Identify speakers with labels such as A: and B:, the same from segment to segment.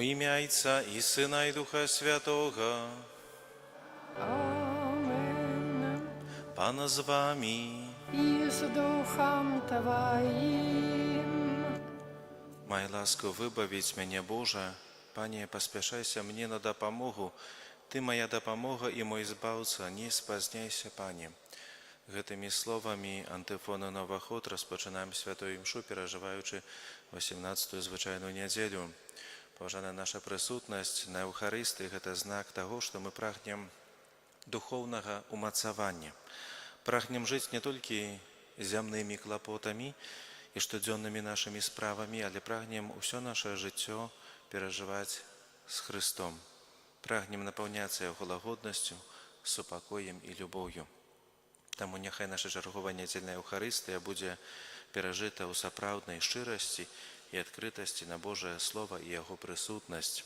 A: ім'я Отця і Сина, і Духа Святого.
B: Amen.
A: Пан з вами.
B: И с Духом Твоим.
A: Май ласку вибавіть мене, Боже, Пане, поспішайся мені на допомогу. Ти моя допомога і мой збавця, не спазняйся, Пане. Гэтымі словамі антифону Новоход розпочинаємо святую імшу, переживаючи 18-ту звичайну неділю. Паважана наша присутність на Евхаристії – це знак того, що ми прагнем духовного умацавання. Прагнем жити не тільки земними клопотами і щоденними нашими справами, але прагнем усе наше життя переживати з Христом. Прагнем наповнятися Його лагодністю, супокоєм і любов'ю. Тому нехай наша чергова недільна Евхаристія буде пережита у сапраўднай шчырасці і адкрытасці на Божае Слово і Яго прысутнасць.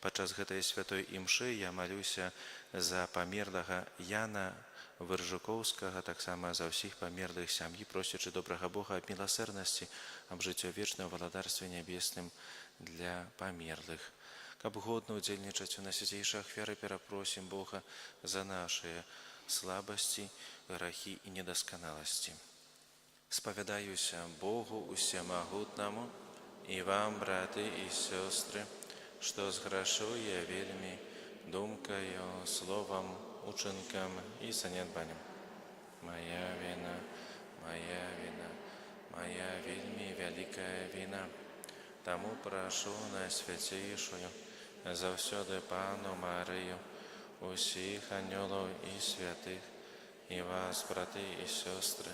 A: Падчас гэтай святой імшы я малюся за памерлага Яна Выржукоўскага, таксама за ўсіх памерлых сям'і, просячы добрага Бога аб міласэрнасці, аб жыццё вечным валадарстве нябесным для памерлых. Каб годна ўдзельнічаць у найсвяцейшай ахвяры, перапросім Бога за нашыя слабасці, грахі і недасканаласці. Спавядаюся Богу усемагутнаму і вам, браты і сёстры, што зграшу я вельмі думкаю, словам, учынкам і занядбаннем. Моя віна, моя вельмі вялікая віна. Таму прашу найсвяцейшую заўсёды Пану Марыю, усіх анёлаў і святых, і вас, браты і сёстры,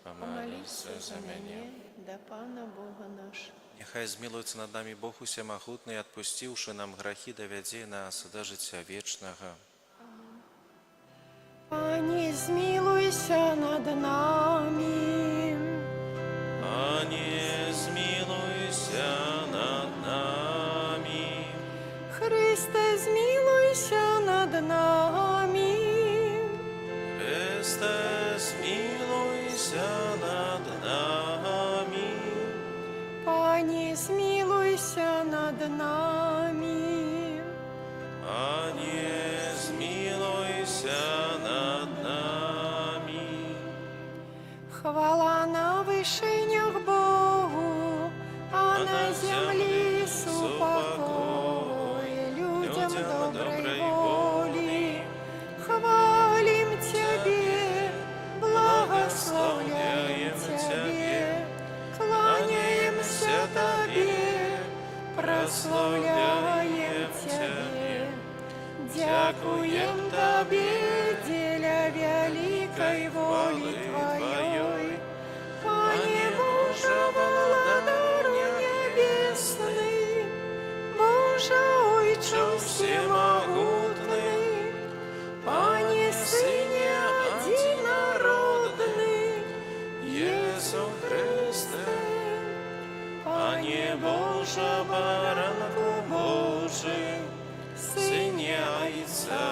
A: помоліться за мяне.
B: Да Пана Бога наш.
A: Нехай змілуецца над намі Бог усемагутны, адпусціўшы нам грахі, давядзе нас да жыцця вечнага.
B: Пане, змилуйся над нами.
A: Пане, змілуйся над нами.
B: Христе, змилуйся над нами.
A: Христе, змілуйся над нами.
B: Пане, змилуйся над нами.
A: Пане, змілуйся над нами.
B: Хвала на вышинях Богу, а на земле супокой людям доброй воли. Хвалим Тебе, благословляем Тебе, кланяемся Тебе, прославляем Тебе. Дякуем Тебе, деля великой воли Твоей. Пане Боже, Владар небесный, Боже Отче всемогутный, Пане Сыне единородный, Иисус Христе, Пане Боже, Баранку Божий, Сыне Отца,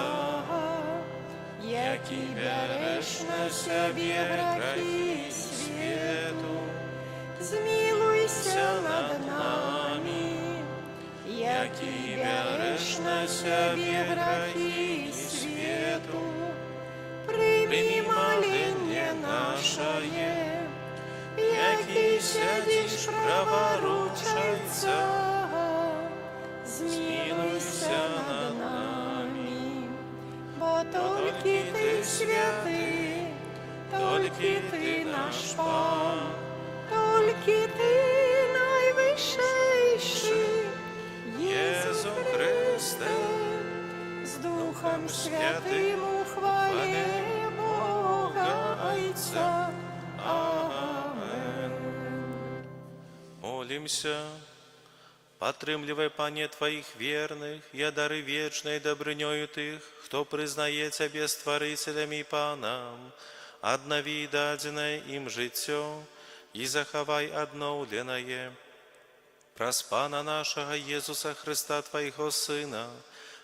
B: які береш на себе грехи свету, змилуйся над нами, які береш на себе грехи свету, прими моление наше, який сядешь праворуч Отца, змилуйся над нами, бо тільки Ти святий, тільки Ти наш Пан, тільки Ти найвищейший, Єсу Христе, з Духом Святим у хвалі Бога Отця. Амен.
A: Молимся. Падтрымлівай, Пане, Твоих верных, и дары вечной добрынёю тых, кто признае Цябе стварыцелем и Панам, аднаві дадзенае им жыццё, и захавай адноўленае. Праз Пана нашага Езуса Христа, Твоего Сына,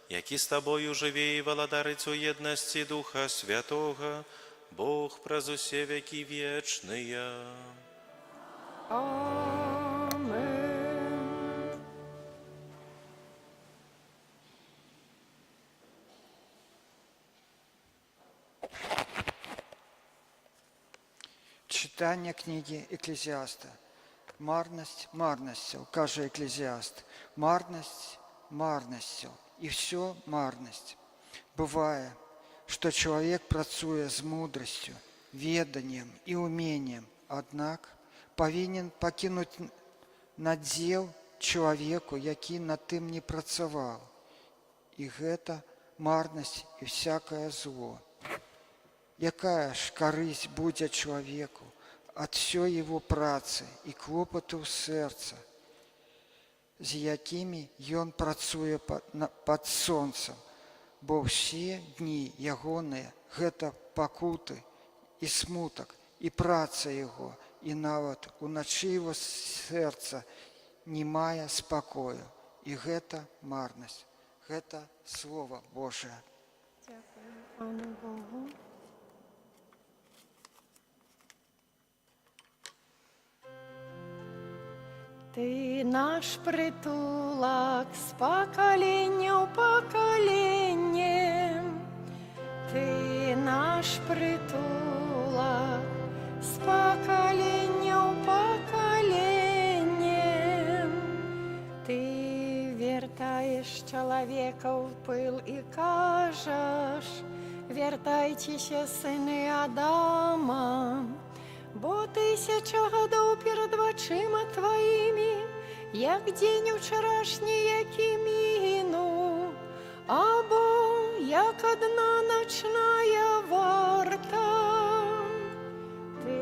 A: які з Тобою жыве і валадарыць у еднасці Духа Святога, Бог праз усе векі вечныя.
B: Amen.
C: Читання книги Екклезіаста. Марність марністю, каже Екклезіаст. Марність марністю. І все марність. Бывае, што чалавек працуе з мудрасцю, веданнем і уменнем, аднак павінен пакінуць надзел чалавеку, які над тым не працаваў. І гэта марнасць і всякае зло. Якая ж карысць будзе чалавеку ад всёй его працы і клопатаў сэрца, з якімі ён працуе пад сонцам, бо ўсе дні ягоныя – гэта пакуты і смутак, і праца яго, і нават уначы его сэрца не мае спакою. І гэта марнасць, гэта Слово Божие.
B: Дякую, Пану Богу. Ти наш притулок з покоління в покоління. Ти наш притулок з покоління в покоління. Ти вертаєш чоловіка в пил і кажеш: вертайтеся, сини Адама, бо 1000 годов перед очима твоїми, як день вчорашній, який минув, або як одна ночная варта. Ти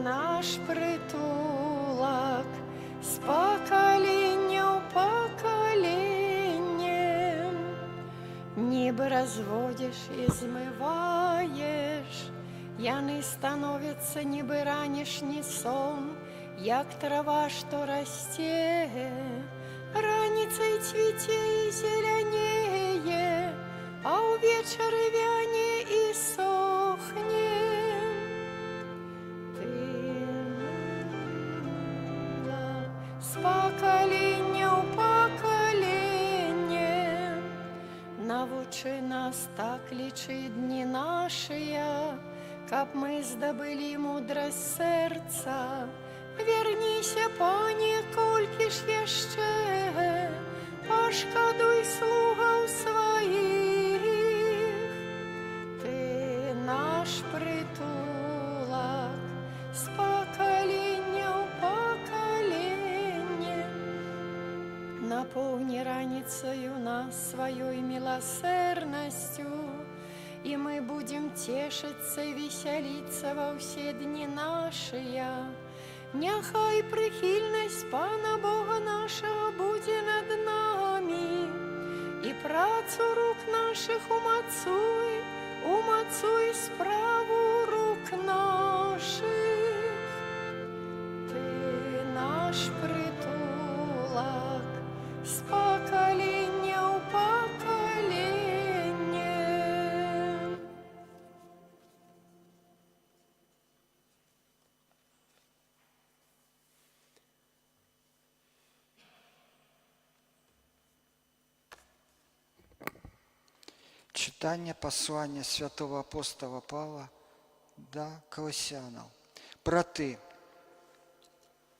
B: наш притулок з покоління в покоління. Ніби розводиш і змиваєш, яны становятся ніби ранішній сон, як трава, що расте, раніцей цвіте і зеленеє, а увечері вяне і сохне. Ти з покоління в покоління. Навучи нас так лічить дні наші, каб ми здобили мудрость серця. Верніся, Пане, колькі ж яшчэ, пашкадуй слугаў своих. Ты наш притулок з покоління в покоління. Наполни раніцею нас своей милосердностью, и мы будем тешиться и веселиться во все дни наши. Няхай прихильность Пана Бога нашего буде над нами, и працу рук наших умацуй справу рук наших. Ты наш притулок з покоління в покоління.
C: Читання послання святого апостола Павла до Колоссянам. Браты,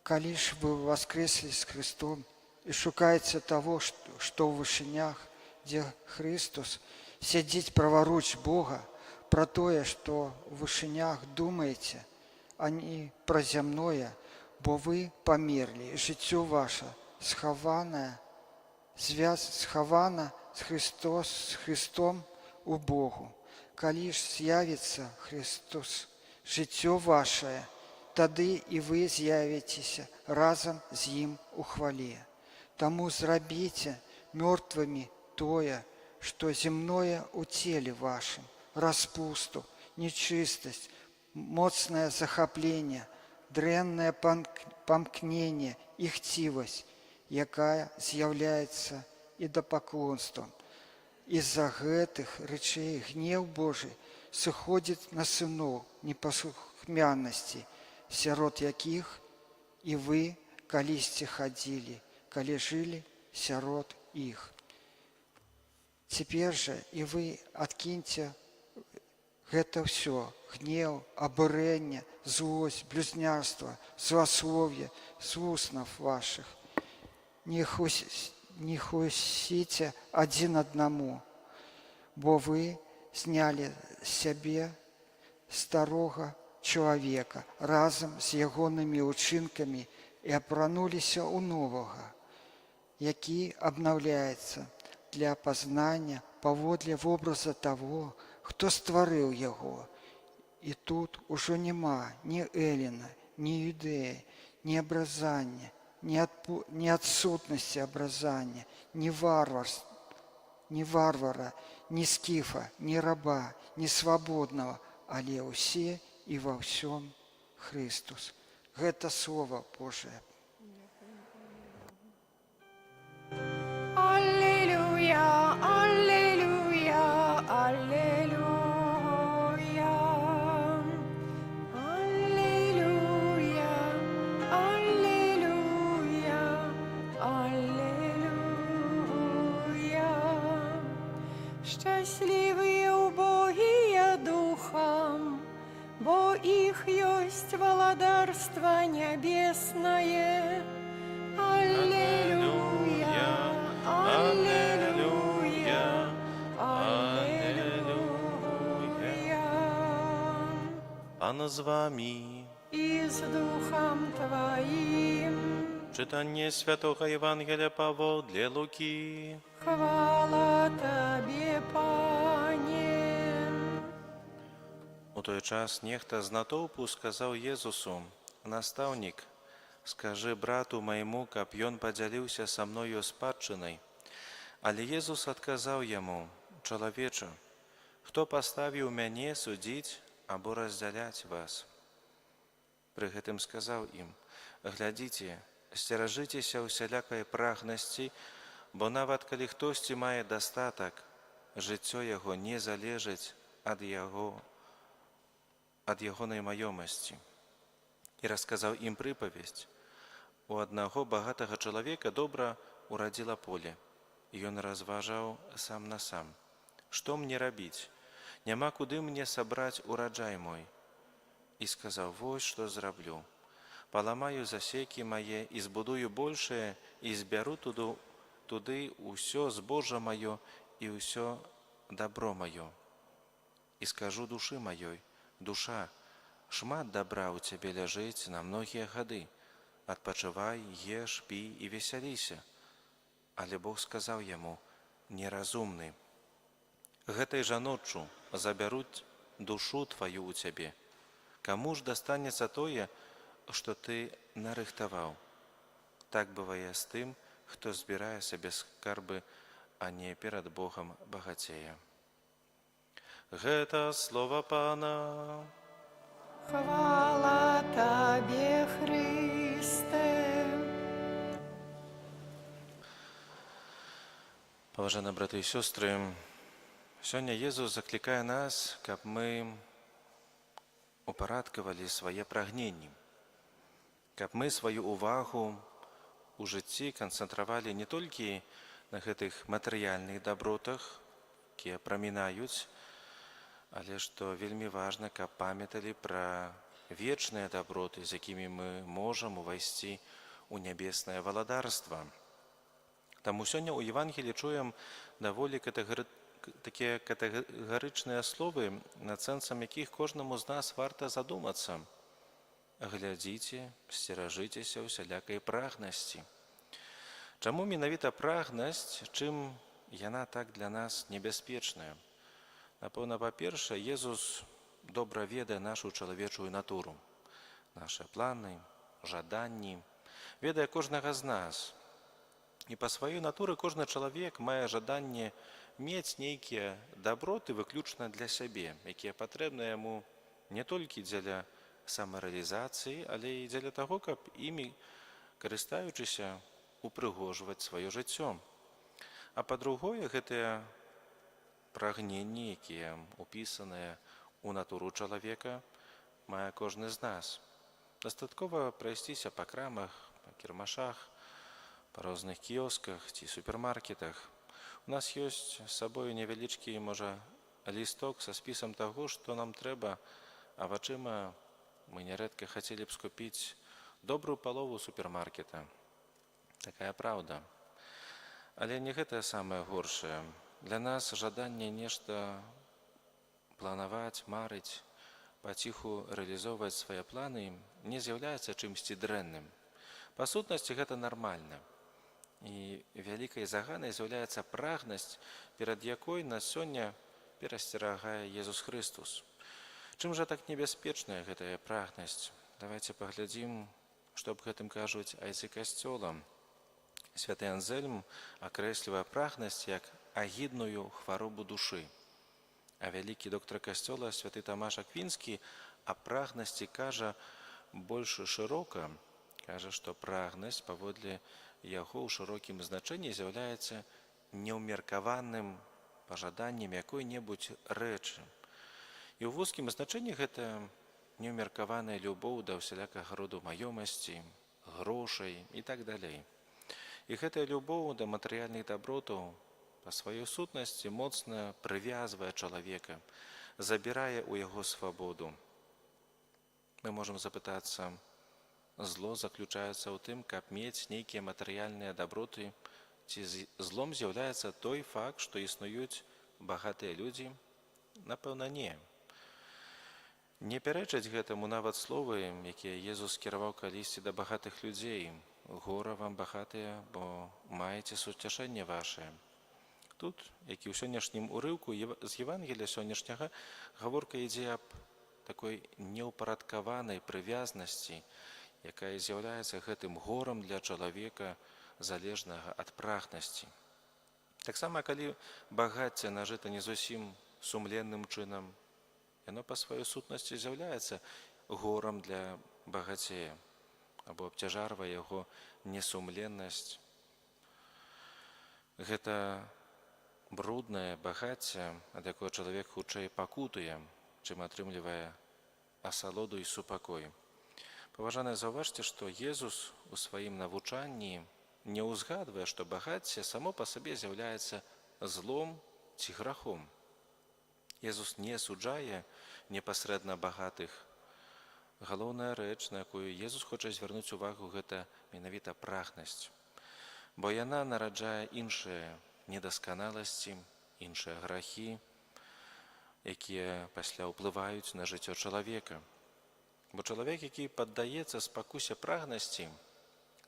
C: коли ж вы воскресли с Христом и шукаете того, что в вышинях, где Христос, сидеть праворуч Бога, про тое, что в вышинях думаете, а не про земное, бо вы померли, и житё ваше сховано с Христом у Богу. Коли ж з'явится Христос, житё ваше, тады и вы з'явитеся разом з Ним у хвале. Тому зробите мертвыми тое, что земное у теле вашем, распусту, нечистость, моцное захопление, дрэнное помкнение и хтивость, якая з'является идолопоклонством. Из-за гэтых речей гнев Божий сыходит на сынов непослухмянности, сирот яких и вы колісьці ходили, коли жили сирот их. Теперь же и вы откиньте Гэта ўсё гнеў, абурэнне, злосць, блюзнярства, зласлов'е з вуснаў вашых. Не хлусіце адзін аднаму, бо вы знялі з сябе старога чалавека разам з ягонымі ўчынкамі і апрануліся ў новага, які абнаўляецца для пазнання паводле вобраза таго, хто стварыў яго. І тут ужо няма ні Эліна, ні юдэя, ні абразання, ні адсутнасці абразання, ні варвара, ні скіфа, ні раба, ні свабоднага, але ўсе і ва ўсём Христус. Гэта Слово Божие.
B: Аллилуйя, аллилуйя, аллилуйя. Аллилуйя, аллилуйя, аллилуйя. Счастливые убогие духом, бо их есть владарство небесное. Аллилуйя, аллилуйя, аллилуйя.
A: Пан з вами.
B: И с Духом Твоим.
A: Читання Святого Євангелія паводле Луки.
B: Хвала Тебе, Пане.
A: У той час нехта з натоўпу сказаў Езусу: «Настаўнік, скажы брату майму, каб ён падзяліўся са мною спадчынай». Але Езус адказаў яму: «Чалавеча, хто паставіў мяне судзіць або раздзяляць вас?» Пры гэтым сказаў ім: «Глядзіце, сцеражыцеся ўсялякай прагнасці, бо нават калі хтосьці мае дастатак, жыццё яго не залежыць ад ягонай маёмасці». І расказаў ім прыпавесць. У аднаго багатага чалавека добра урадзіла поле, і ён разважаў сам на сам: «Што мне рабіць? Няма куды мне сабраць ураджай мой». І сказаў: «Вось што зраблю. Паламаю засекі мае і збудую большае, і збяру туды ўсё збожжа маё і ўсё дабро маё. І скажу душы маёй: душа, шмат дабра ў цябе ляжыць на многія гады. Адпачывай, еш, пі і весяліся». Але Бог сказаў яму: «Неразумны, гэтай жа ноччу забяруць душу тваю ў цябе. Каму ж дастанецца тое, што ты нарыхтаваў? Так бывае з тым, хто збірае сабе скарбы, а не перад Богам багацее». Гэта слова Пана.
B: Хвала Тебе, Христе.
A: Паважаныя браты і сёстры, сёння Езус заклікае нас, каб мы упарадкавалі свае прагненні, каб мы сваю ўвагу у жыцці канцэнтравалі не толькі на гэтых матэрыяльных дабротах, якія прамінаюць, але што вельмі важна, каб памяталі пра вечныя даброты, з якімі мы можам увайсці ў нябеснае валадарства. Таму сёння ў Евангеліі чуем даволі такія катэгарычныя словы, над сэнсам якіх кожнаму з нас варта задумацца. Глядзіце, сцеражыцеся ўсялякай прагнасці. Чаму менавіта прагнасць, чым яна так для нас небяспечная? Напэўна, па-першае, Езус добра ведае нашу чалавечую натуру, нашы планы, жаданні, ведае кожнага з нас. І па сваёй натуры кожны чалавек мае жаданне мець нейкія даброты выключна для сябе, якія патрэбныя яму не толькі дзеля самарэалізацыі, але і дзеля таго, каб імі, карыстаючыся, упрыгожваць сваё жыццё. А па-другое, гэтыя прагненні, якія упісаныя ў натуру чалавека, мае кожны з нас. Дастаткова прайсціся па крамах, па кірмашах, па розных кіёсках ці супермаркетах. У нас ёсць з сабою невялічкі, можа, лісток са спісам таго, што нам трэба, а вачыма мы нярэдка хацелі б скупіць добрую палову супермаркета. Такая праўда. Але не гэта самае горшае. Для нас жаданне нешта планаваць, марыць, паціху рэалізоўваць свае планы не з'яўляецца чымсьці дрэнным. Па сутнасці гэта нармальна. І вялікай заганай з'яўляецца прагнасць, перад якой нас сёння перасцерагае Езус Христус. Чым жа так небяспечная гэтая прагнасць? Давайте паглядзім, што аб гэтым кажуць айцы касцёла. Святы Анзельм акрэслівае прагнасць як агідную хваробу душы. А вялікі доктар касцёла святы Тамаш Аквінскі аб прагнасці кажа больш шырока, кажа, што прагнасць паводле яго ў шырокім значэнні з'яўляецца неўмеркаваным пажаданнем якой-небудзь рэчы. І ў вузкім значэнні гэта неўмеркаваная любоў да ўсялякага роду маёмасці, грошай і так далей. І гэтая любоў да матэрыяльных дабротаў па сваёй сутнасці моцна прывязвае чалавека, забірае ў яго свабоду. Мы можам запытацца, зло заключаецца ў тым, каб мець нейкія матэрыяльныя даброты, ці злом з'яўляецца той факт, што існуюць багатыя людзі? Напэўна, не. Не пярэчаць гэтаму нават словы, якія Езус скіраваў калісьці да багатых людзей. Гора вам багатыя, бо маеце суцяшэнне вашае. Тут, як і ў сённяшнім урыўку з Евангелія сённяшняга, гаворка ідзе аб такой неўпарадкаванай прывязнасці, якая з'яўляецца гэтым горам для чалавека, залежнага ад прагнасці. Таксама, калі багацце нажыта не зусім сумленным чынам, яно па сваёй сутнасці з'яўляецца горам для багацея, або абцяжарвае яго несумленнасць. Гэта бруднае багацце, ад якога чалавек хутчэй пакутуе, чым атрымлівае асалоду і супакой. Паважаныя, заўважце, што Езус у сваім навучанні не ўзгадвае, што багацце само па сабе з'яўляецца злом ці грахом. Езус не асуджае непасрэдна багатых. Галоўная рэч, на якую Езус хоча звярнуць увагу, гэта менавіта прагнасць. Бо яна нараджае іншыя недасканаласці, іншыя грахі, якія пасля ўплываюць на жыццё чалавека. Бо чалавек, які паддаецца спакусе прагнасці,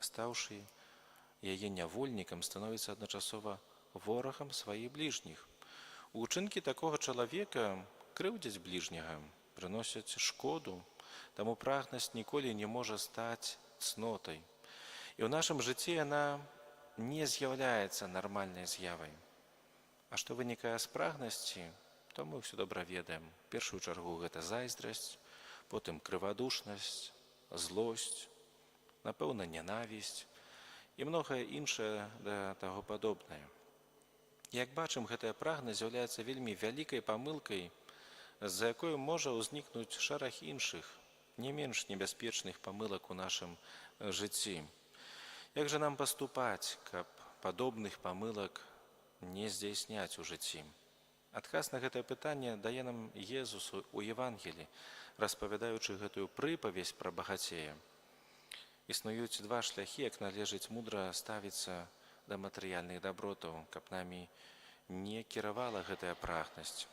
A: стаўшы яе нявольнікам, становіцца адначасова ворагам сваіх бліжніх. Учынкі такога чалавека крыўдзяць бліжняга, прыносяць шкоду, таму прагнасць ніколі не можа стаць цнотай. І ў нашым жыцці яна не з'яўляецца нармальнай з'явай. А што вынікае з прагнасці, то мы ўсё добра ведаем. У першую чаргу гэта зайздрасць, потым крывадушнасць, злосць, напэўна, нянавісць і многае іншае да таго падобнае. Як бачым, гэтая прагнасць з'яўляецца вельмі вялікай памылкай, з-за якой можа ўзнікнуць шэраг іншых, не менш небяспечных памылак у нашым жыцці. Як жа нам паступаць, каб падобных памылак не здзяйсняць у жыцці? Адказ на гэтае пытанне дае нам Езус у Евангелі, распавядаючы гэтую прыпавесць пра багацея. Існуюць два шляхі, як належыць мудра ставіцца да матэрыяльных дабротаў, каб намі не кіравала гэтая прагнасць.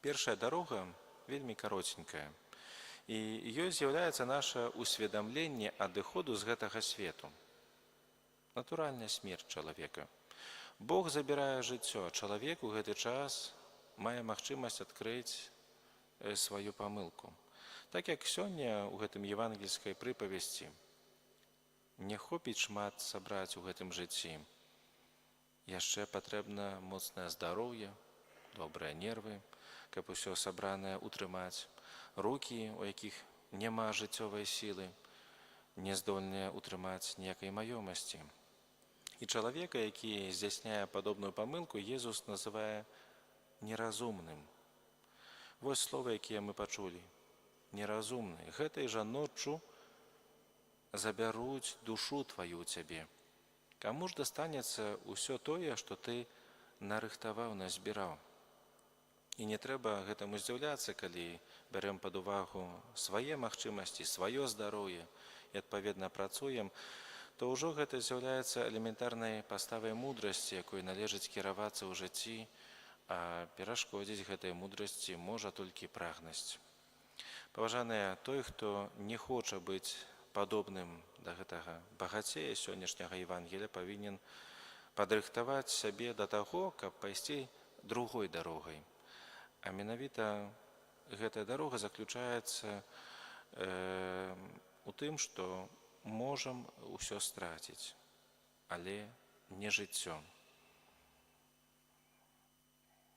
A: Першая дарога вельмі кароценькая, і ёй з'яўляецца наша усведамленне адыходу з гэтага свету. Натуральная смерць чалавека. Бог забірае жыццё, а чалавек у гэты час мае магчымасць адкрыць сваю памылку. Так як сёння ў гэтым евангельскай прыпавесці не хопіць шмат сабраць у гэтым жыцці. Яшчэ патрэбна моцнае здароўе, добрыя нервы, каб усё сабранае утрымаць, рукі, у якіх няма жыццёвай сілы, не здольныя утрымаць ніякай маёмасці. І чалавека, які здзяйсняе падобную памылку, Езус называе неразумным. Вось словы, якія мы пачулі. Неразумны. Гэтай жа ноччу забяруць душу тваю ў цябе. Каму ж дастанецца ўсё тое, што ты нарыхтаваў, назбіраў? І не трэба гэтаму здзіўляцца, калі бярем пад увагу свае магчымасці, сваё здароўе і адпаведна працуем, то ўжо гэта з'яўляецца элементарнай паставай мудрасці, якой належыць кіравацца ў жыцці, а перашкодзіць гэтай мудрасці можа толькі прагнасць. Паважаныя, той, хто не хоча быць падобным да гэтага багацея сённяшняга Евангелія, павінен падрыхтаваць сябе да таго, каб пайсці другой дарогай. А менавіта гэтая дарога заключаецца у тым, што можам усё страціць, але не жыццё.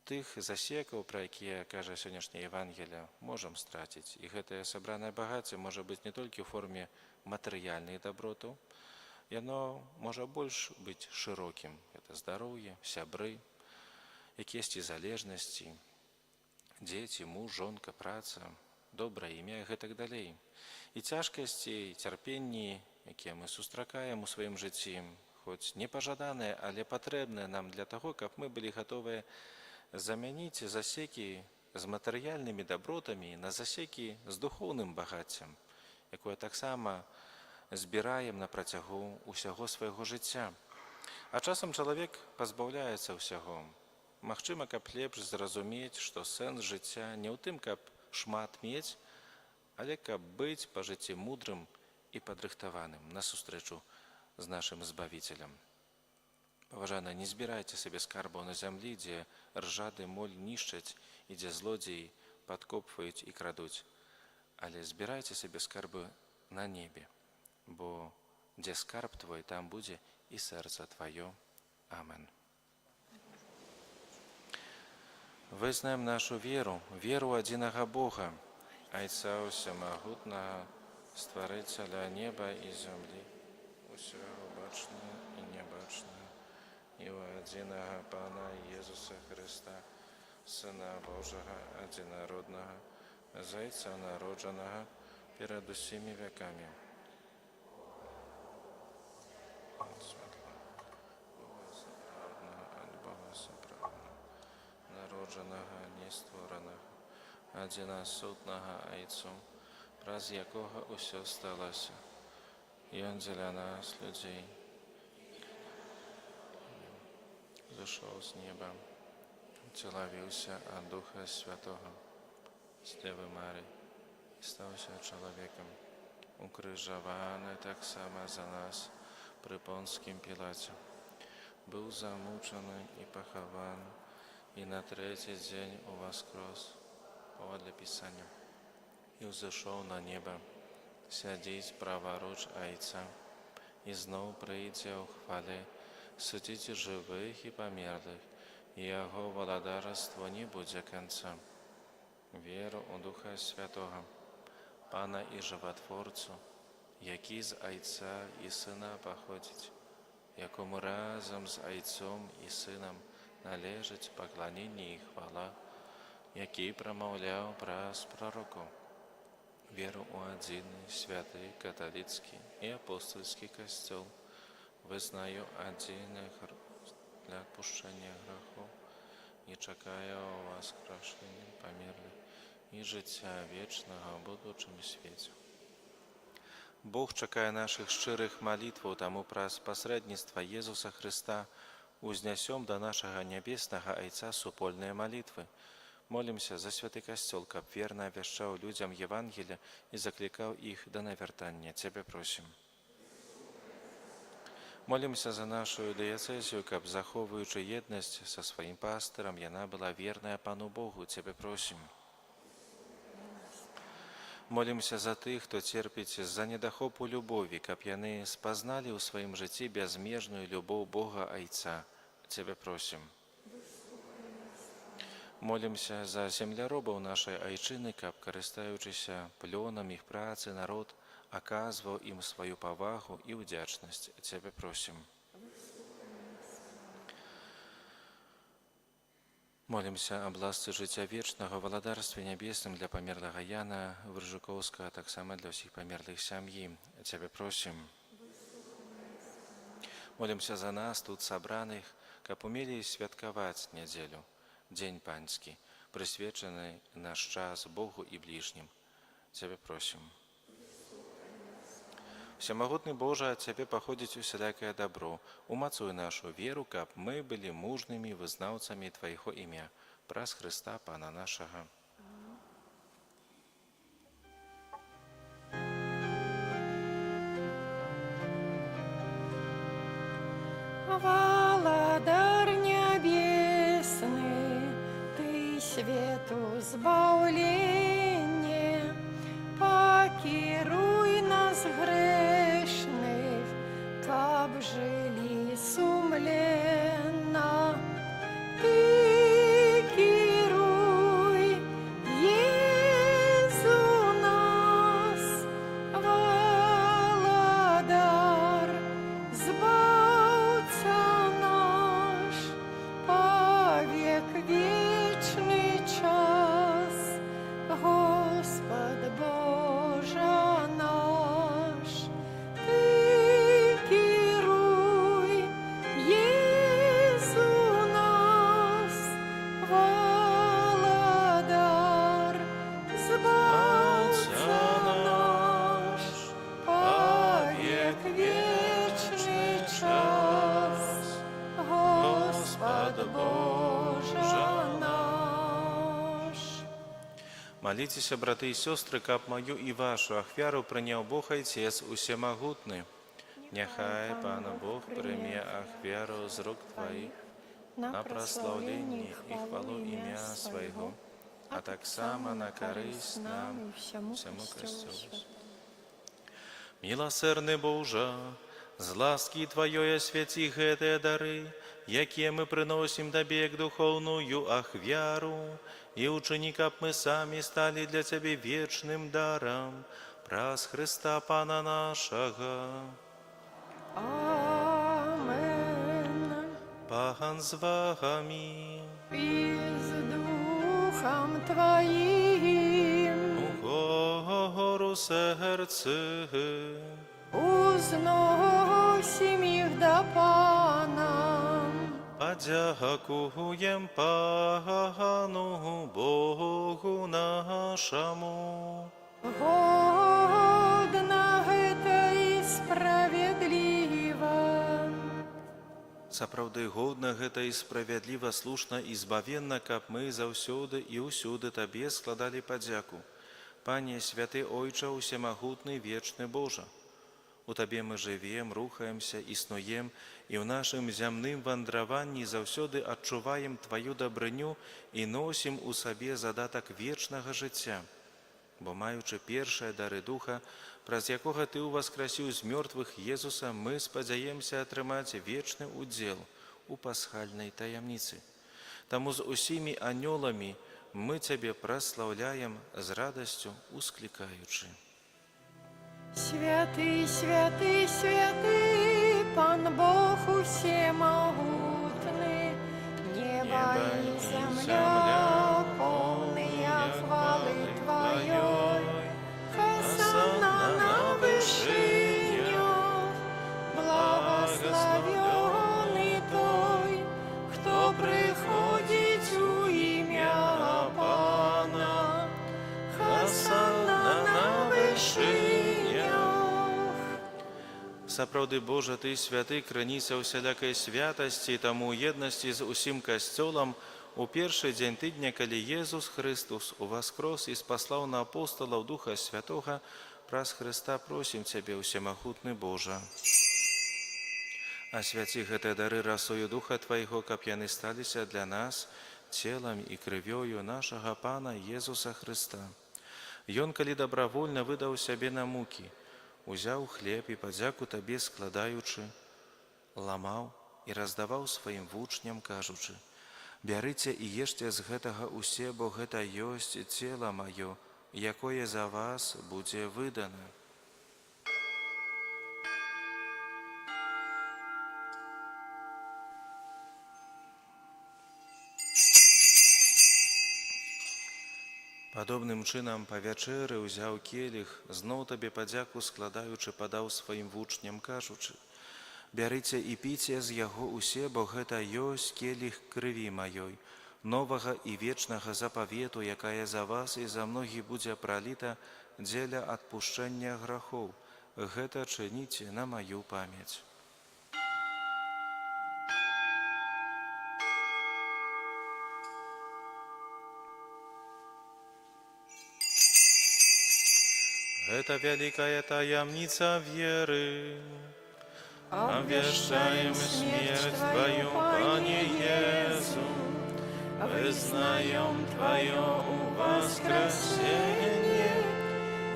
A: Тых засекаў, пра якія кажа сённяшняе Евангелие, можам страціць. І гэтае сабранае багацце можа быць не толькі ў форме матэрыяльных дабротаў, яно можа больш быць шырокім. Гэта здароўе, сябры, якіясьці залежнасці, дзеці, муж, жонка, праца, добрае імя і гэтак далей. І цяжкасці, і цярпенні, якія мы сустракаем у сваім жыцці, хоць непажаданыя, але патрэбныя нам для таго, каб мы былі гатовыя замяніць засекі з матэрыяльнымі дабротамі на засекі з духоўным багаццем, якое таксама збіраем на працягу ўсяго свайго жыцця. А часам чалавек пазбаўляецца ўсяго. Магчыма, каб лепш зразумець, што сэнс жыцця не ў тым, каб шмат мець, але каб быць па жыцці мудрым і падрыхтаваным на сустрэчу з нашым Збавіцелем. Паважаныя, не збірайце сабе скарбаў на зямлі, дзе ржады моль нішчаць і дзе злодзеі падкопваюць і крадуць, але збірайце сабе скарбы на небе, бо дзе скарб твой, там будзе і сэрца тваё. Амен. Вызнаем нашу веру, веру адзінага Бога, Айца ўсемагутнага, стварыцеля неба і зямлі, усяго бачнага і нябачнага, і ў адзінага Пана Езуса Хрыста, Сына Божага адзінароднага, Зайца народжанага перад усімі вякамі. Ад святла, Бога сапраўднага, ад Бога сапраўднага, народжанага, нестворанага, адзінасутнага Айцу, праз якога ўсё сталася. Ён дзеля нас, людзей, зышоў з неба, уцелавіўся ад Духа Святога, з Девы Марыі, стаўся чалавекам, укрыжаваны таксама за нас пры Понскім Пілаце, быў замучаны і пахаваны, і на трэці дзень уваскрос паводле Пісання, і ўзышоў на неба, сядзіць праваруч Айца, і зноў прыйдзе ў хвале судзіць жывых і памерлых, і яго валадарства не будзе канца. Веру ў Духа Святога, Пана і Жыватворцу, які з Айца і Сына паходзіць, якому разам з Айцом і Сынам належыць пакланенне і хвала, які прамаўляў праз прарокаў. Веру ў адзіны, святы, каталіцкі і апостольскі касцёл, вызнаю адзіны для адпушчэння грахоў і чакаю ўваскрашэння памерлых і жыцця вечнага ў будучым свеце. Бог чакае нашых шчырых малітваў, таму праз пасрэдніцтва Езуса Хрыста узнясём да нашага нябеснага Айца супольныя малітвы. Молімся за святы касцёл, каб верна абвяшчаў людзям Евангелія і заклікаў іх да навяртання. Цябе просім. Молімся за нашу дыяцэзію, каб, захоўваючы еднасць са сваім пастырам, яна была верная Пану Богу. Цябе просім. Молімся за тых, хто церпіць з-за недахопу любові, каб яны спазналі ў сваім жыцці бязмежную любоў Бога Айца. Цябе просім. Молімся за земляробаў нашай айчыны, каб, карыстаючыся плёнам іх працы, народ аказваў ім сваю павагу і ўдзячнасць. Цябе просім. Молімся аб ласцы жыцця вечнага, валадарстве нябесным для памерлага Яна Выржыкоўскага, таксама для ўсіх памерлых сям'і. Цябе просім. Молімся за нас, тут сабраных, каб умелі святкаваць нядзелю, Дзень Паньскі, присвяченный наш час Богу и ближним. Тебя просим. Всемогутный Боже, от Тебе походит всякое добро. Умацуй нашу веру, каб мы были мужными вызнавцами Твоего имя. Праз Христа, Пана нашего.
B: Владар небесный, Ты свету збавление, покеруй нас грешных, каб жили сумленно. Ты керуй, Езу нас, Владар, Збавца наш, повек вечный час, Господь Боже наш. Ты керуй, Езу нас, Владар, Збавца наш, повек вечный час, Господь Боже наш.
A: Молитесь, браты и сестры, каб мою и вашу ахвяру принял Бог Отец Усемогутный. Нехай, Пана Бог, прими ахвяру з рук Твоих на прославление и хвалу имя Своего, а так само на корысть нам и всему Костелу. Милосердный Боже, з ласки Твоей освяти гэтые дары, якія мы приносим Тебе к духовную ахвяру, и учини, каб мы сами стали для Тебе вечным даром, праз Христа Пана нашего.
B: Амен.
A: Пан з вами,
B: И с Духом Твоим
A: угору серце,
B: узносим их до Пана.
A: подякуем Пану Богу нашему.
B: Годно это и справедливо.
A: Сапраўды годна гэта і справядліва, слушна і збавенна, каб мы заўсёды і ўсюды Табе складалі падзяку. Пане, святы Ойча, усемагутны, вечны Божа. У Табе мы жывем, рухаемся, існуем, і ў нашым зямным вандраванні заўсёды адчуваем Тваю дабрыню і носім у сабе задатак вечнага жыцця. Бо маючы першыя дары духа, праз якога Ты ўваскрасіў з мёртвых Езуса, мы спадзяемся атрымаць вечны удзел у пасхальнай таямніцы. Таму з усімі анёламі мы Цябе праслаўляем з радасцю усклікаючы.
B: Святый, святый, святый, Пан Бог усемогутный, небо и земля, полные хвалы Твоей. Хосанна на вышинях, благословенный Той, кто приходит у имя Пана. Хосанна на вышинях.
A: Сапраўды, Божа, Ты святы, крыніца ўсялякай святасці, таму ў еднасці з усім касцёлам у першы дзень тыдня, калі Езус Христус уваскрос і спаслаў на апосталаў Духа Святога, праз Христа просім Цябе, усемагутны Божа. Асвяці гэтыя дары расою Духа Твайго, каб яны сталіся для нас целам і крывёю нашага Пана Езуса Христа. Ён, калі добравольна выдаў сябе на мукі, узяў хлеб і падзяку Табе складаючы, ламаў і раздаваў сваім вучням, кажучы: «Бярыце і ешце з гэтага усе, бо гэта ёсць цела маё, якое за вас будзе выдана». Падобным чынам па вячэры ўзяў келіх, зноў Табе падзяку складаючы, падаў сваім вучням, кажучы: «Бярыце і піце з яго усе, бо гэта ёсць келіх крыві маёй, новага і вечнага запавету, якая за вас і за многіх будзе праліта дзеля адпушчэння грахоў. Гэта чыніце на маю памяць. Это вялікая таямніца веры. Обвещаем смерть Твою, Пане Иису, вызнаем Твое воскресение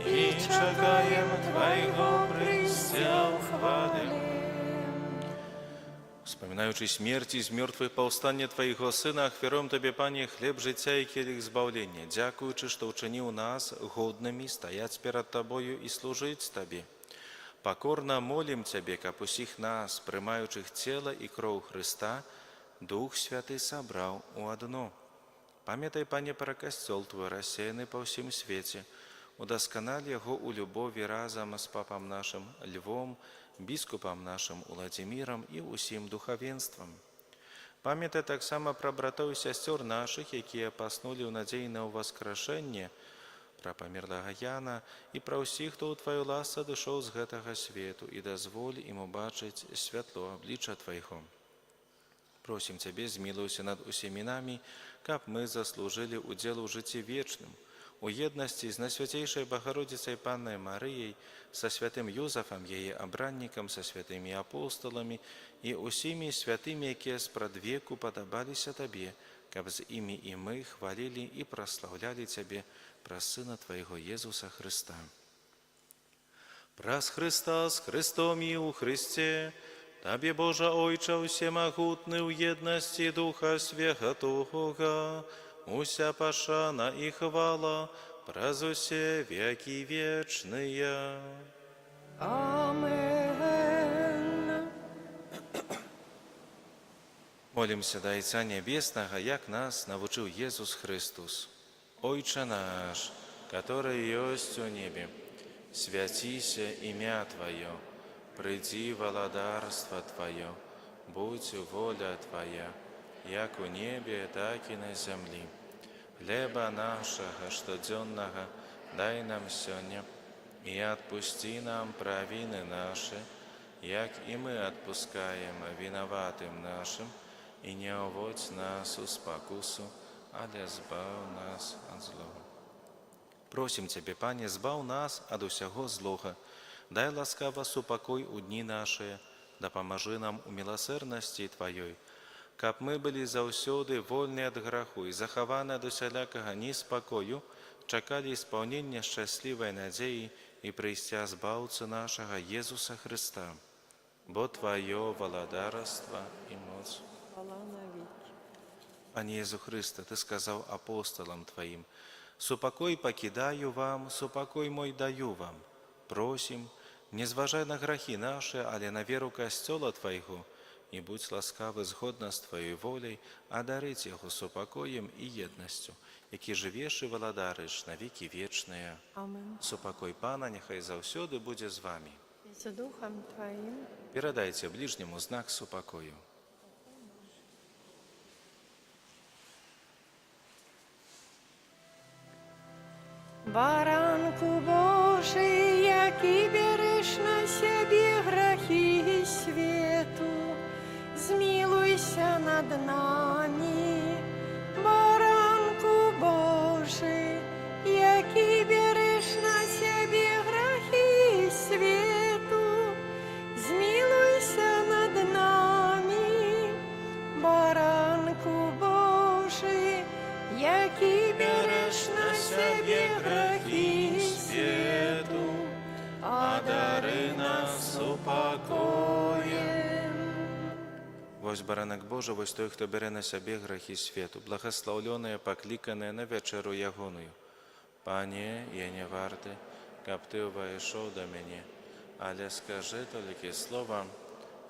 A: и чекаем Твоего прыся в хвале. Вспоминаючи смерть из мертвых повстання Твоего Сына, ахвяруем Тебе, Пане, хлеб життя і келих збавлення, дякуючи, що учинив нас годными стоять перед Тобою и служить Тебе. Покорно молим Тебе, как усіх нас, приймаючих тіло і кров Христа, Дух Святий собрав у одно. Пам'ятай, Пане, про костел Твой, рассеянный по всем свете, удоскональ его у любови разом с Папом нашим Львом, Біскупом нашим Владимиром и усім духовенством. Пам'ятай так само про братов и сестер наших, які поснули в надії на воскрешення, про померлого Яна і про усіх, хто у Твою ласку дійшов з гэтага свету, і дозволь им убачить святло обличчя Твоего. Просим Тебе, змилуйся над усіми нами, как мы заслужили удел у житті вечным, у єдності з Найсвятейшей Богородицей Панной Марией, со святым Юзефом, ее обранником, со святыми апостолами и усіми святыми, які спрад веку подобалися Тебе, как з ими и мы хвалили и прославляли Тебе, про Сына Твоего Иисуса Христа. Праз Христа с Христом и у Христе, Тебе, Боже Ойче, всемогутный в едности Духа Святого, уся пошана и хвала, праз усе веки вечные.
B: Амен.
A: Молимся до Отца Небесного, як нас научил Иисус Христос. Ойче наш, который есть у небе, святися имя Твое, приди владарство Твое, будь воля Твоя, як у небе, так и на земле. Хлеба нашего штоденного дай нам сегодня, и отпусти нам провины наши, як и мы отпускаем виноватым нашим, и не уводь нас в спокусу, але збав нас от злого. Просим Тебе, Пане, збав нас от усього злого, дай ласкаво супокой у дни наши, да поможи нам у милосердности Твоей, каб мы были заўсёды вольны от граху и захованы от усялякого неспокою, чакали исполнения счастливой надеи и прийстя збавцы нашего Иисуса Христа. Бо Твое владарство и моц.
B: Хвала навіки.
A: Пане Иисус Христе, Ты сказал апостолам Твоим: «Супокой покидаю вам, супокой мой даю вам». Просим, не зважай на грехи наши, але на веру костела Твоего, и будь ласкавы згодно с Твоей волей, одарить его супокоем и едностью, які живеш и владариш на веки вечные.
B: Амен.
A: Супокой Пана нехай завсёды буде з вами.
B: І за Духом Твоїм.
A: Передайте ближнему знак супокою.
B: Баранку Божий, який береш на себе грехи свету, змилуйся над нами. Баранку Божий, який береш на себе грехи свету, змилуйся над нами. Баранку Божий, який береш на себе грехи свету, одари нас упокоем.
A: Вось баранак Божий, вось той, хто бере на себе грехи свету, благословленные, покликанные на вечеру ягоную. Пане, я не варты, каб Ты увайшов до мене, але скажи тільки слово,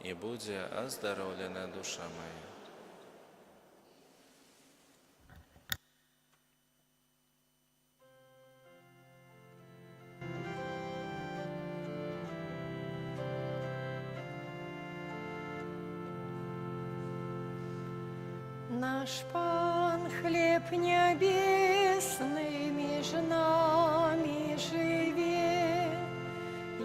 A: і буде оздоровлена душа моя.
B: Наш Пан хлеб небесный меж нами живе,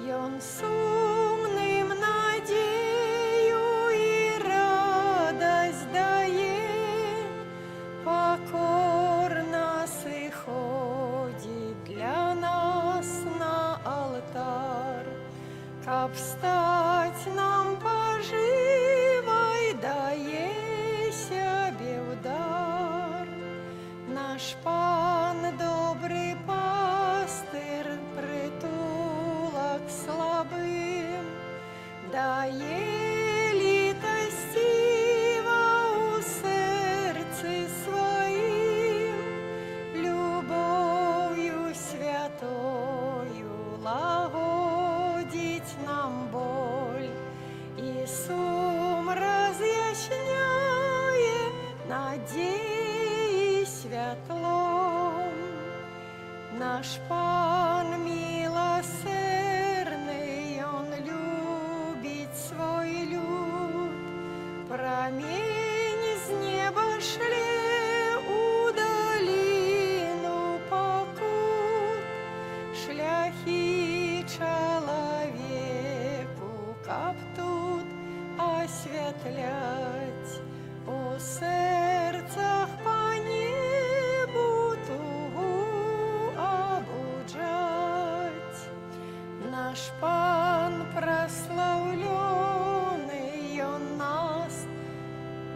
B: Ён сумным надею и радость дает, покорно сыходит для нас на алтарь, каб стать нам поживой, дае себе удар. Наш Пан добрый пастырь, притулок слабым, дае литостиво у сердце своим, любовью святою лагодить нам боль, и сум разъясняет надеи светлом. Наш Пан милосердный, Он любит свой люд, промень с неба шле у долину покут, шляхи человеку, каб тут осветлять, у сердцах по небу тугу обуджать. Наш Пан прославленный, Он нас,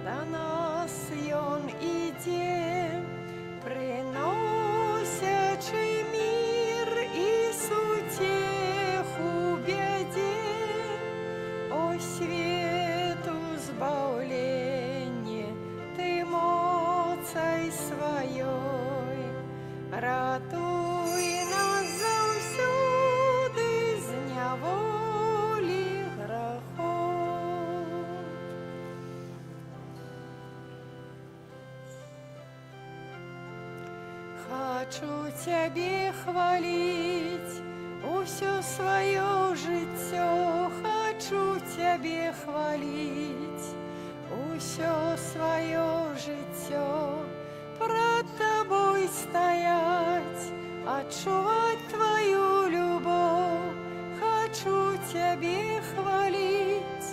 B: до нас Он иде, приносячий мир и сутеху беде, о свету збавление, Ты моцей своей, ратуй нас завсюди з неволі грехов. Хочу Тебе хвалить усё свое життя, хочу Тебе хвалить усё свое життя, пред Тобой стоять, отчувать Твою любовь. Хочу Тебе хвалить,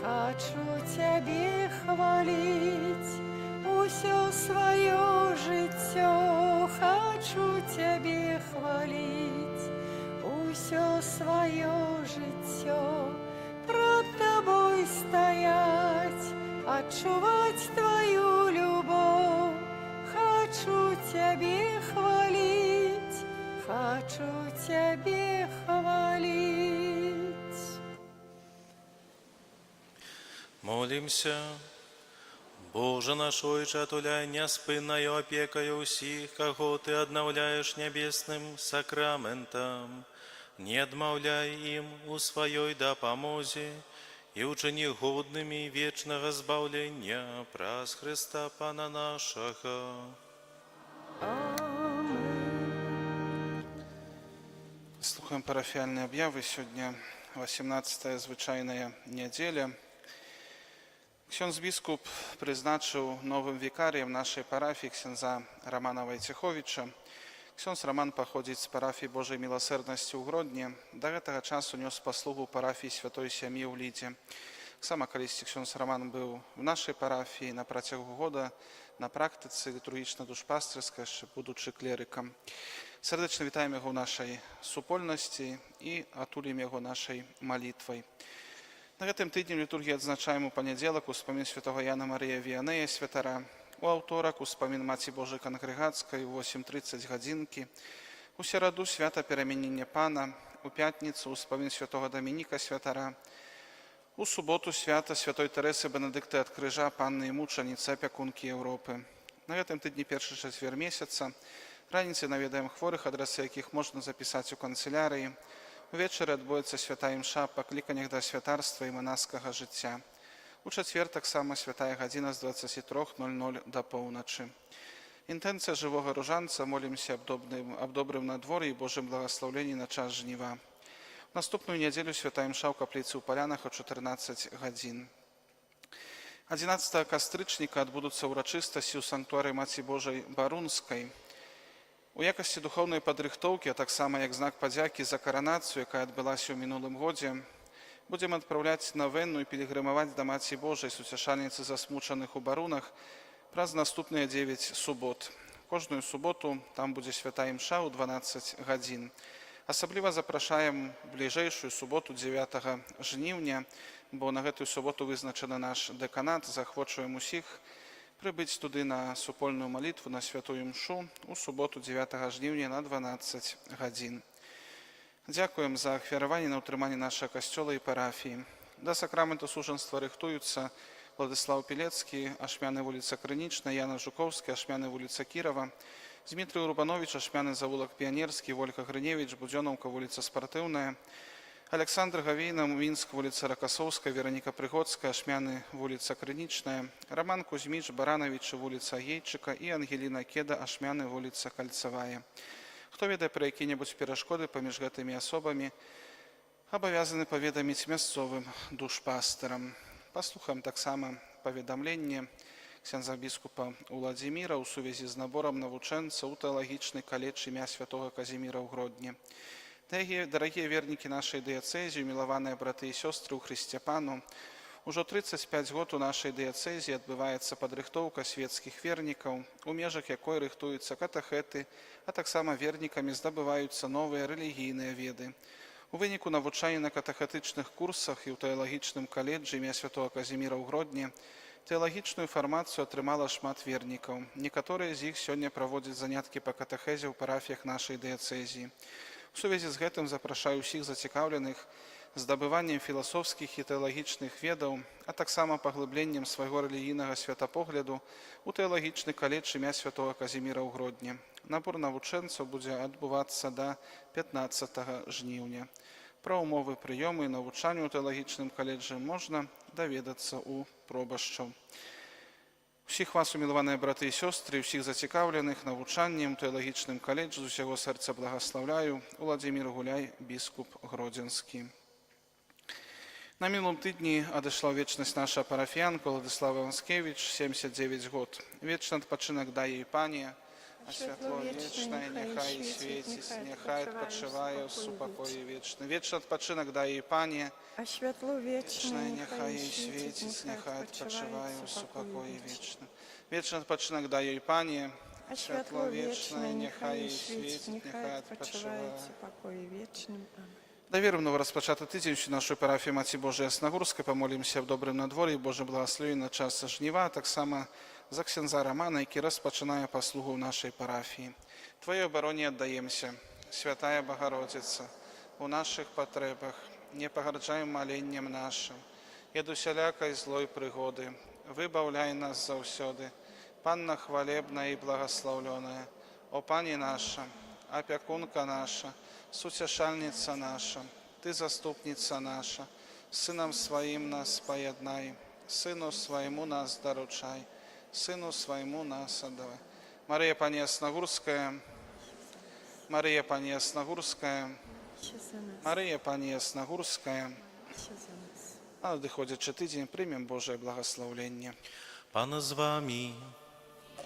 B: хочу Тебе хвалить усё свое життя, хочу Тебе хвалить усё свое життя, пред Тобой стоять, отчувать Твою любовь. Хочу Тебе хвалить, хочу Тебе хвалить.
A: Молимся. Боже наш Отче, отуляй неспинною опекою усіх, кого Ты обновляешь небесным сакраментом, не отмовляй им у своей допомозе и учини годными вечного збавления праз Христа Пана нашего.
D: Слухаем парафіальні об'яви. Сьогодні 18-та звичайна неділя. Ksiądz biskup призначив новим вікарієм нашої парафії księdza Романа Войцеховича. Ksiądz Роман походить з парафії Божої милосердності у Гродні. До этого часу нес послугу парафії Святої Сім'ї у Ліді. Сама колись ksiądz Роман був в нашій парафії на протягу года на практиці літургічно-душпастерській, ще будучи клериком. Сердечно вітаємо його в нашій супольності і отулім його нашою молитвою. На гэтым тыдні літургії адзначаем у панядзелак успамін святого Яна Марія Віянея святара, у аўторак успамін Маці Божай Кангрэгацкай у 8:30 гадзінкі, у сераду свята перамянення Пана, у пятніцу успамін святого Дамініка святара, у суботу свята святой Тэрэсы Бенедыкты ад крыжа, панны і мучаніцы, апякункі Еўропы. На гэтым тыдні першы чацвер месяца раніцай наведаем хворых, адрасы якіх можна запісаць у канцелярыі. Увечары адбудзецца святая імша па кліканнях да святарства і манаскага жыцця. У чацвер таксама святая гадзіна з 23:00 да поўначы. Інтэнцыя жывога ружанца, молімся аб добрым надвор'і і Божым благаслаўленні на час жніва. Наступную нядзелю святая імша ў капліцы ў Палянах о 14 гадзін. 11 кастрычніка адбудуцца ўрачыстасці ў санктуары Маці Божай Барунскай. У якасці духоўнай падрыхтоўкі, а таксама як знак падзякі за каранацыю, якая адбылася ў минулым годзе, будзем адпраўляць навенну і пілігрымаваць да Маці Божай, суцяшальніцы засмучаных у барунах, праз наступныя 9 субот. Кожную суботу там будзе святая імша ў 12 гадзін. Асабліва запрашаем бліжэйшую суботу 9 жніўня, бо на гэтую суботу вызначаны наш дэканат. Захвочуем усіх прыбыць туды на супольную малітву, на святую імшу у суботу 9 жніўня на 12 гадзін. Дзякуем за ахвяраванне на ўтрыманне нашага касцёла і парафіі. Да сакраменту сужанства рыхтуюцца Владислав Пілецкі, Ашмяны вуліца Крынічная, Яна Жуковскі, Ашмяны вуліца Кірава, Дмітрый Рубанович, Ашмяны завулак Піянерскі, Волька Грыневіч, Будзёнаўка, вуліца Спартыўная, Александр Гавейна, Мінск, вуліца Ракасоўская, Вераніка Прыгодская, Ашмяны вуліца Крынічная, Роман Кузьміч, Баранавіч, вуліца Гейчыка і Ангеліна Кеда, Ашмяны вуліца Кальцавая. Хто ведае пра якія-небудзь перашкоды паміж гэтымі асобамі, абавязаны паведаміць мясцовым душпастарам. Паслухаем таксама паведамленне ксяндза біскупа Уладзіміра ў сувязі з наборам навучэнцаў у тэалагічны каледж імя святога Казіміра ў Гродні. Дарагія вернікі нашай дыяцэзіі, мілаваныя браты і сёстры ў Хрысце Пану, ужо 35 год у нашай дыяцэзіі адбываецца падрыхтоўка свецкіх вернікаў, у межах якой рыхтуюцца катэхэты, а таксама вернікамі здабываюцца новыя рэлігійныя веды. У выніку навучання на катэхетычных курсах і ў тэалагічным каледжы імя святога Казіміра ў Гродні тэалагічную фармацыю атрымала шмат вернікаў. Некаторыя з іх сёння праводзяць заняткі па катэхезе ў парафіях нашай дыяцэзіі. У сувязі з гэтым запрашаю ўсіх зацікаўленых здабываннем філасофскіх і тэалагічных ведаў, а таксама паглыбленнем свайго рэлігійнага святапогляду у тэалагічны каледж імя святога Казіміра ў Гродні. Набор навучэнцаў будзе адбывацца да 15 жніўня. Пра ўмовы прыёму і навучання ў тэалагічным каледжы можна даведацца ў пробашчаў. Усіх вас, умілаваныя браты і сёстры, усіх зацікаўленых навучаннем у тэалагічным каледжы з усяго сэрца благаслаўляю, Уладзімір Гуляй, біскуп Гродзенскі. На мінулым тыдні адышла ў вечнасць наша парафіянка Владислава Іванскевич, 79 год. Вечны адпачынак дай ёй пані, а святло вечнае няхай свеціць, няхай адпачывае ў супакоі вечны. Вечны адпачынак дай ёй пані,
B: а святло вечнае
D: няхай ёй свеціць, няхай адпачывае ў супакоі вечны. Вечны адпачынак дай ёй пані,
B: а святло вечнае няхай ёй свеціць, няхай адпачывае ў супакоі вечным.
D: Даверым новораспачаты тыдзень у нашай парафіі Маці Божай Яснагорскай, памолімся в добрым надвор'і, Божа благаслові на час жніва, таксама за ксяндза Рамана, які распачынае паслугу ў нашай парафіі. Твоёй абароне аддаемся, святая Богородица, у нашых патрэбах, не пагарджай маленнем нашым, і ад усялякай злой прыгоды, выбаўляй нас заўсёды, Панна хвалебная і благаслаўлёная, о Пані наша, апякунка наша, суцяшальніца наша, Ты заступніца наша, Сынам сваім нас паяднай, Сыну свайму нас даручай, Сыну свайму нас аддавай. Марыя Пані Яснагорская, Марыя Пані Яснагорская, Марыя Пані Яснагорская. А надыходзячы тыдзень прымем Божае благаслаўленне.
A: Пан з вами.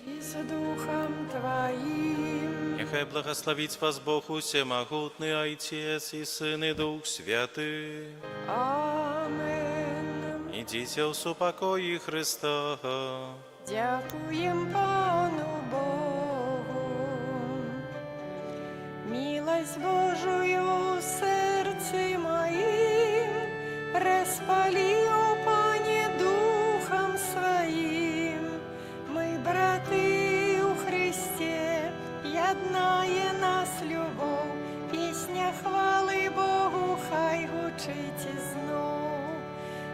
B: И с Духом Твоим.
A: Нехай благословить вас Бог Усемогутный, Отец и Сын и Дух Святый.
B: Амен.
A: Идите в супокои Христа.
B: Дякуем Пану Богу, милость Божию в сердце моим распали, о Пане, Духом Своим. Мы, браты у Христе, яднає нас любов, пісня хвали Богу, хай гучить знов.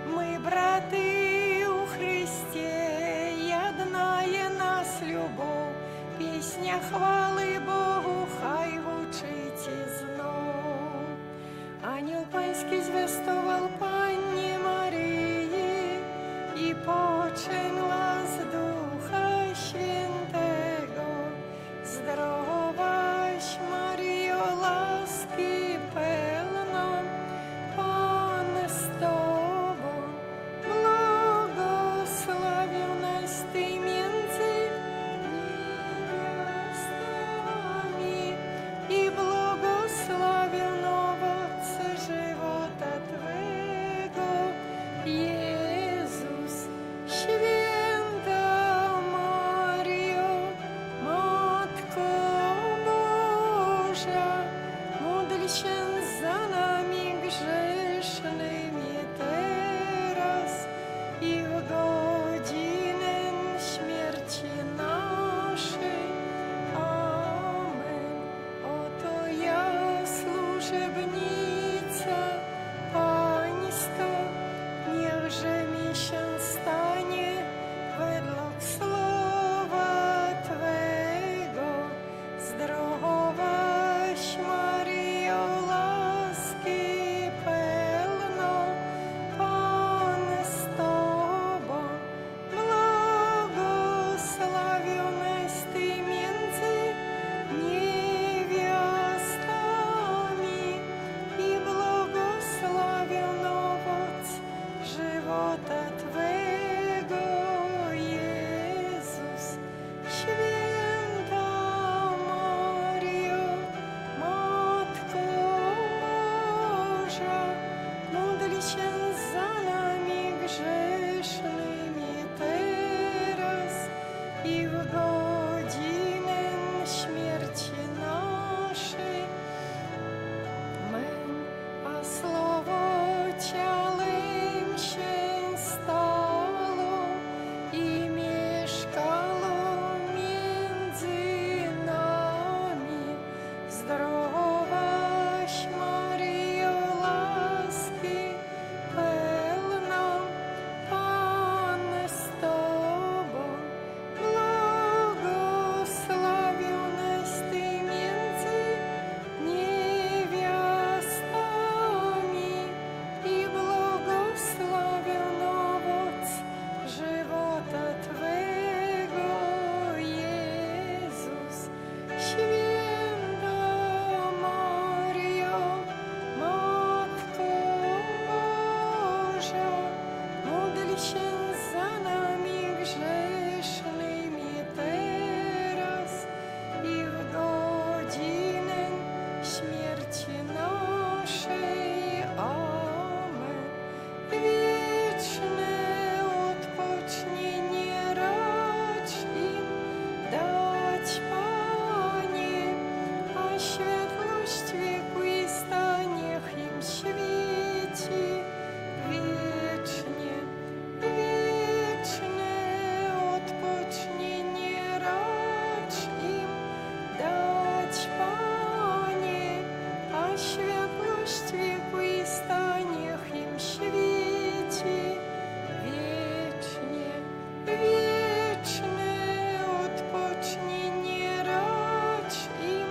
B: Ми, брати у Христе, яднає нас любов, пісня хвали Богу, хай гучить знов. Ангел панський звестував Панні Марії і починла з Духа Świętego. Zdrowaś Maryjo, łaski pełna, Pan z Tobą, błogosławiona Boża, módl się za nami grzesznymi teraz i w godzinę śmierci naszej. Amen. Oto ja, służebnica Pańska, niechże mi się stanie według słowa Twego. Zdrowaś, Maryjo, łaski pełna, Pan z Tobą, błogosławionaś Ty między niewiastami i błogosławiony owoc żywota Twego, Jezus. Święta Maryjo, Matko Boża, módl się za nami grzesznymi teraz i w godzinę śmierci naszej. Amen. A Słowo ciałem się stało i mieszkało między nami. Zdrowaś, Maryjo, łaski pełna, Pan z Tobą, błogosławionaś Ty między niewiastami i błogosławiony owoc żywota Twego, Jezus. Święta Maryjo, Matko Boża, módl się za nami grzesznymi teraz i w godzinę śmierci naszej. Amen. Wieczne odpocznienie racz im dać, Panie, a światłość wiekuista niech im świeci wiecznie. Wieczne odpocznienie racz im dać, Panie, a światłość wiekuista niech im świeci wiecznie. Wieczne odpocznienie racz im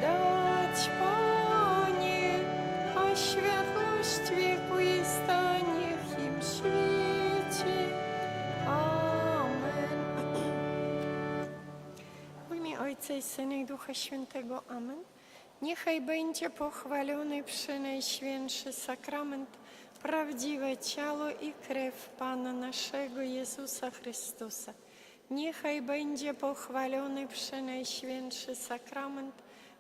B: dać, Panie, a światłość wiekuista niech im świeci. Amen. W imię Ojca i Syna i Ducha Świętego. Amen. Niechaj będzie pochwalony przenajświętszy sakrament, prawdziwe ciało i krew Pana naszego Jezusa Chrystusa. Niechaj będzie pochwalony przenajświętszy sakrament,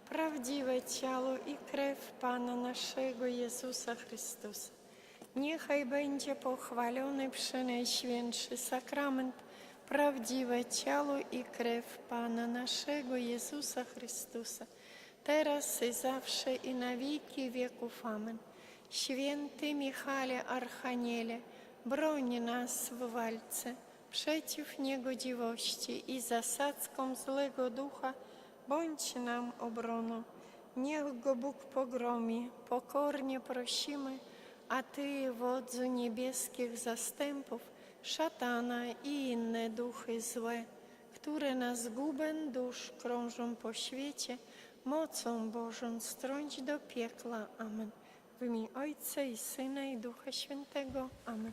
B: prawdziwe ciało i krew Pana naszego Jezusa Chrystusa. Niechaj będzie pochwalony przenajświętszy sakrament, prawdziwe ciało i krew Pana naszego Jezusa Chrystusa, teraz i zawsze i na wieki wieków. Amen. Święty Michale Archaniele, broń nas w walce przeciw niegodziwości i zasadzkom złego ducha, bądź nam obroną. Niech go Bóg pogromi, pokornie prosimy, a Ty, wodzu niebieskich zastępów, szatana i inne duchy złe, które na zgubę dusz krążą po świecie, mocą Bożą strąć do piekla. Amen. W imię Ojca i Syna i Ducha Świętego. Amen.